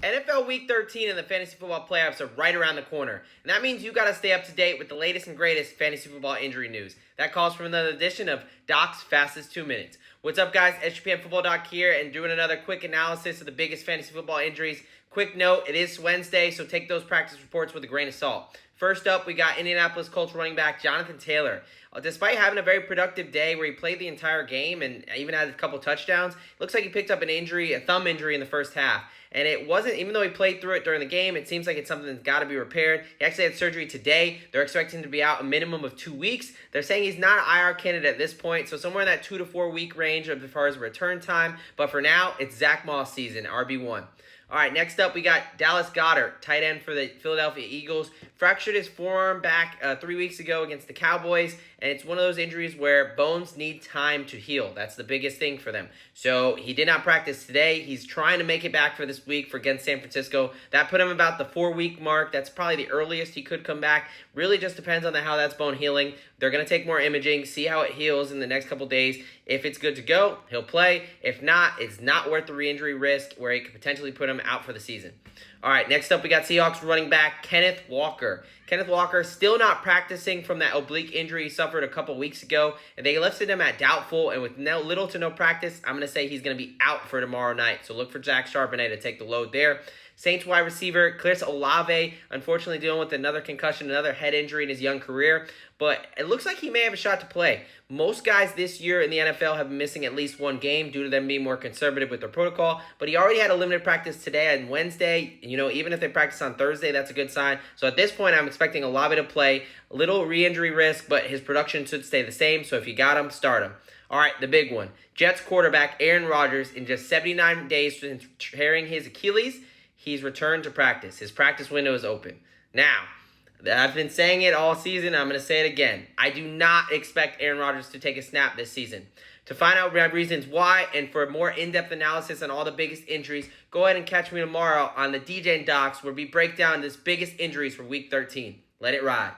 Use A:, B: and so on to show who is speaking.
A: NFL Week 13 and the fantasy football playoffs are right around the corner, and that means you got to stay up to date with the latest and greatest fantasy football injury news. That calls for another edition of Doc's Fastest 2 Minutes. What's up, guys? SGPN Football Doc here, and doing another quick analysis of the biggest fantasy football injuries. Quick note, it is Wednesday, so take those practice reports with a grain of salt. First up, we got Indianapolis Colts running back Jonathan Taylor. Despite having a very productive day where he played the entire game and even had a couple touchdowns, it looks like he picked up an injury, a thumb injury in the first half. And it wasn't, even though he played through it during the game, it seems like it's something that's got to be repaired. He actually had surgery today. They're expecting him to be out a minimum of 2 weeks. They're saying he's not an IR candidate at this point, so somewhere in that 2 to 4 week range as far as return time. But for now, it's Zach Moss season, RB1. All right, next up, we got Dallas Goedert, tight end for the Philadelphia Eagles. Fractured his forearm back 3 weeks ago against the Cowboys, and it's one of those injuries where bones need time to heal. That's the biggest thing for them. So he did not practice today. He's trying to make it back for this week against San Francisco. That put him about the 4-week mark. That's probably the earliest he could come back. Really just depends on how that's bone healing. They're going to take more imaging, see how it heals in the next couple days. If it's good to go, he'll play. If not, it's not worth the re-injury risk where it could potentially put him out for the season. All right, next up we got Seahawks running back Kenneth Walker. Kenneth Walker still not practicing from that oblique injury he suffered a couple weeks ago, and they listed him at doubtful, and with little to no practice, I'm going to say he's going to be out for tomorrow night. So look for Zach Charbonnet to take the load there. Saints wide receiver Chris Olave, unfortunately dealing with another concussion, another head injury in his young career, but it looks like he may have a shot to play. Most guys this year in the NFL have been missing at least one game due to them being more conservative with their protocol, but he already had a limited practice today and Wednesday. Even if they practice on Thursday, that's a good sign. So at this point, I'm expecting Olave to play. A little re-injury risk, but his production should stay the same, so if you got him, start him. All right, the big one. Jets quarterback Aaron Rodgers, in just 79 days since tearing his Achilles, he's returned to practice. His practice window is open. Now, I've been saying it all season. I'm going to say it again. I do not expect Aaron Rodgers to take a snap this season. To find out my reasons why and for a more in-depth analysis on all the biggest injuries, go ahead and catch me tomorrow on the DJ and Docs where we break down this biggest injuries for Week 13. Let it ride.